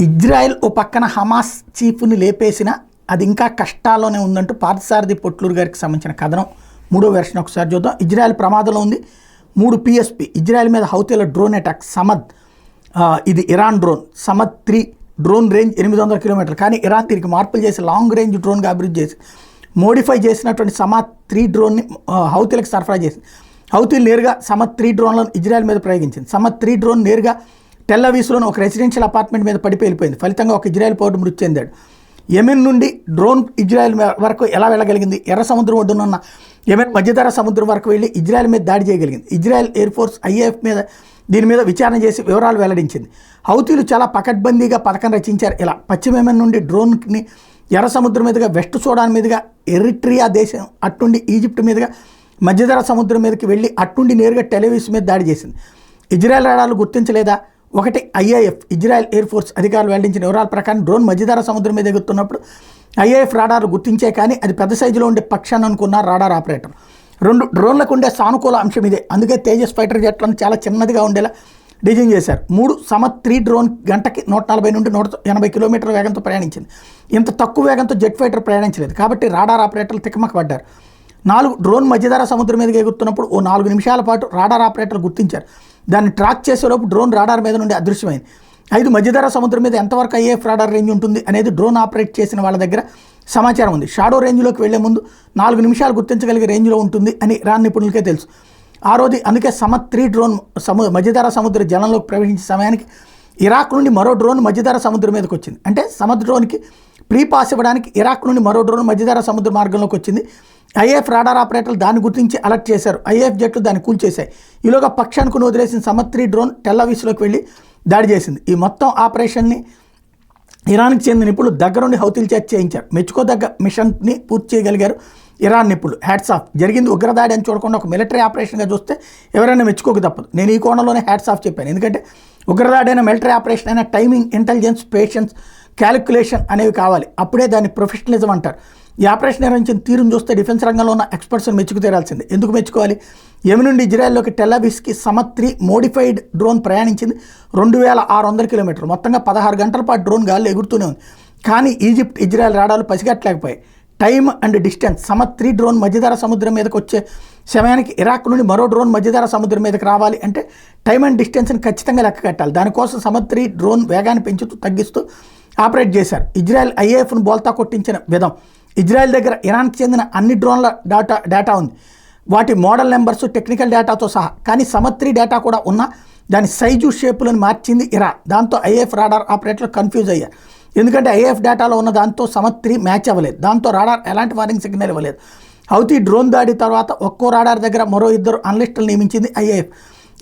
Israel ఓ పక్కన Hamas చీఫ్ని లేపేసిన అది ఇంకా కష్టాల్లోనే ఉందంటూ పార్థసారథి పొట్లూరు గారికి సంబంధించిన కథనం మూడో వెర్షన్ ఒకసారి చూద్దాం. ఇజ్రాయెల్ ప్రమాదంలో ఉంది. 3 PSP ఇజ్రాయెల్ మీద హౌతీల డ్రోన్ అటాక్. సమద్ ఇది Iran drone. Samad 3 drone range 800 కిలోమీటర్లు. కానీ ఇరాన్ దీనికి మార్పులు చేసి లాంగ్ రేంజ్ డ్రోన్గా అభివృద్ధి చేసి మోడిఫై చేసినటువంటి సమద్ 3 డ్రోన్ని హౌతీలకు సరఫరా చేసింది. హౌతీలు నేరుగా సమద్ 3 డ్రోన్లను ఇజ్రాయెల్ మీద ప్రయోగించింది. సమద్ 3 డ్రోన్ నేరుగా టెల్ అవీవ్లోని ఒక రెసిడెన్షియల్ అపార్ట్మెంట్ మీద పడిపోయి వెళ్ళిపోయింది. ఫలితంగా ఒక ఇజ్రాయెల్ పౌరుడు మృతి చెందాడు. యెమెన్ నుండి డ్రోన్ ఇజ్రాయెల్ వరకు ఎలా వెళ్ళగలిగింది? ఎర్ర సముద్రం ఒడ్డునున్న యెమెన్ మధ్యధరా సముద్రం వరకు వెళ్ళి ఇజ్రాయెల్ మీద దాడి చేయగలిగింది. ఇజ్రాయెల్ ఎయిర్ ఫోర్స్ IAF మీద దీని మీద విచారణ చేసి వివరాలు వెల్లడించింది. హౌతీలు చాలా పకడ్బందీగా పథకం రచించారు. ఇలా పశ్చిమ యెమెన్ నుండి డ్రోన్ని ఎర్ర సముద్రం మీదుగా వెస్ట్ సూడాన్ మీదుగా ఎరిట్రియా దేశం అట్టుండి ఈజిప్ట్ మీదుగా మధ్యధరా సముద్రం మీదకి వెళ్ళి అట్టుండి నేరుగా టెల్ అవీవ్ మీద దాడి చేసింది. ఇజ్రాయెల్ రాడార్లు గుర్తించలేదా? ఒకటి IAF ఇజ్రాయెల్ ఎయిర్ ఫోర్స్ అధికారులు వెల్లడించిన వివరాల ప్రకారం డ్రోన్ మధ్యధరా సముద్రం మీద ఎగురుతున్నప్పుడు IAF రాడార్లు గుర్తించే కానీ అది పెద్ద సైజులో ఉండే పక్షాన్ని అనుకున్న రాడార్ ఆపరేటర్. 2 డ్రోన్లకు ఉండే సానుకూల అంశం ఇదే. అందుకే తేజస్ ఫైటర్ జెట్లను చాలా చిన్నదిగా ఉండేలా డిజైన్ చేశారు. 3 సమద్ 3 డ్రోన్ గంటకి 140 నుండి 180 కిలోమీటర్ల వేగంతో ప్రయాణించింది. ఇంత తక్కువ వేగంతో జెట్ ఫైటర్ ప్రయాణించలేదు. కాబట్టి రాడార్ ఆపరేటర్లు తికమక పడ్డారు. 4 డ్రోన్ మధ్యధరా సముద్రం మీదకి ఎగురుతున్నప్పుడు ఓ 4 నిమిషాల పాటు రాడార్ ఆపరేటర్లు గుర్తించారు. దాన్ని ట్రాక్ చేసేలోపు డ్రోన్ రాడార్ మీద నుండి అదృశ్యమైంది. 5 మధ్యధరా సముద్రం మీద ఎంతవరకు IAF రాడార్ రేంజ్ ఉంటుంది అనేది డ్రోన్ ఆపరేట్ చేసిన వాళ్ళ దగ్గర సమాచారం ఉంది. షాడో రేంజ్లోకి వెళ్లే ముందు 4 నిమిషాలు గుర్తించగలిగే రేంజ్లో ఉంటుంది అని ఇరాన్ నిపుణులకే తెలుసు. ఆ రోజు అందుకే సమద్ 3 డ్రోన్ మధ్యధరా సముద్ర జలంలోకి ప్రవేశించే సమయానికి ఇరాక్ నుండి మరో డ్రోన్ మధ్యధరా సముద్రం మీదకి వచ్చింది. అంటే సమద్ డ్రోన్కి ప్రీ పాస్ ఇవ్వడానికి ఇరాక్ నుండి మరో డ్రోన్ మధ్యధరా సముద్ర మార్గంలోకి వచ్చింది. IAF రాడార్ ఆపరేటర్లు దాన్ని గుర్తించి అలర్ట్ చేశారు. IAF జట్లు దాన్ని కూల్చేశాయి. ఈలోగా పక్షానికి వదిలేసిన సమద్ 3 డ్రోన్ టెల్ అవీవ్లోకి వెళ్ళి దాడి చేసింది. ఈ మొత్తం ఆపరేషన్ని ఇరాన్కి చెందిన నిపుణులు దగ్గరుండి హౌతీలు చేర్చి చేయించారు. మెచ్చుకోదగ్గ మిషన్ని పూర్తి చేయగలిగారు ఇరాన్ నిపుణులు. Hats off. జరిగింది ఉగ్రదాడి అని చూడకుండా ఒక మిలిటరీ ఆపరేషన్గా చూస్తే ఎవరైనా మెచ్చుకోక తప్పదు. నేను ఈ కోణంలోనే హ్యాట్స్ ఆఫ్ చెప్పాను. ఎందుకంటే ఉగ్రదాడి అయినా మిలిటరీ ఆపరేషన్ అయినా టైమింగ్, ఇంటెలిజెన్స్, పేషెన్స్, క్యాలిక్యులేషన్ అనేవి కావాలి. అప్పుడే దాన్ని ప్రొఫెషనలిజం అంటారు. ఈ ఆపరేషన్ నిర్వహించిన తీరును చూస్తే డిఫెన్స్ రంగంలో ఉన్న ఎక్స్పర్ట్స్ని మెచ్చుకు తీరాల్సిందే. ఎందుకు మెచ్చుకోవాలి? యెమెన్ నుండి ఇజ్రాయెల్లోకి టెల్ అవీవ్కి సమద్ 3 మోడిఫైడ్ డ్రోన్ ప్రయాణించింది. 2600 కిలోమీటర్లు. మొత్తంగా 16 గంటల పాటు డ్రోన్ గాల్లో ఎగురుతూనే ఉంది. కానీ ఈజిప్ట్, ఇజ్రాయెల్ రాడార్లు పసిగట్టలేకపోయాయి. Time and distance. Samad 3 drone మధ్యధరా సముద్రం మీదకి వచ్చే సమయానికి ఇరాక్ నుండి మరో డ్రోన్ మధ్యధరా సముద్రం మీదకి రావాలి అంటే టైమ్ అండ్ డిస్టెన్స్ని ఖచ్చితంగా లెక్క కట్టాలి. దానికోసం సమద్ 3 డ్రోన్ వేగాన్ని పెంచుతూ తగ్గిస్తూ ఆపరేట్ చేశారు. ఇజ్రాయెల్ IAFను బోల్తా కొట్టించిన విధం. ఇజ్రాయెల్ దగ్గర ఇరాన్కి చెందిన అన్ని డ్రోన్ల డేటా ఉంది. వాటి మోడల్ నెంబర్స్, టెక్నికల్ డేటాతో సహా. కానీ సమద్ 3 డేటా కూడా ఉన్నా దాని సైజు, షేపులను మార్చింది ఇరాన్. దాంతో IAF రాడార్ ఆపరేటర్లు కన్ఫ్యూజ్ అయ్యారు. ఎందుకంటే IAF డేటాలో ఉన్న దాంతో సమద్ 3 మ్యాచ్ అవ్వలేదు. దాంతో రాడార్ ఎలాంటి వార్నింగ్ సిగ్నల్ ఇవ్వలేదు. హౌతీ డ్రోన్ దాడి తర్వాత ఒక్కో రాడార్ దగ్గర మరో 2 అనలిస్టులు నియమించింది IAF.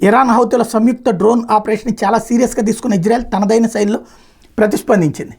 ఇరాన్ హౌతీల సంయుక్త డ్రోన్ ఆపరేషన్ చాలా సీరియస్గా తీసుకున్న ఇజ్రాయెల్ తనదైన శైలిలో ప్రతిస్పందించింది.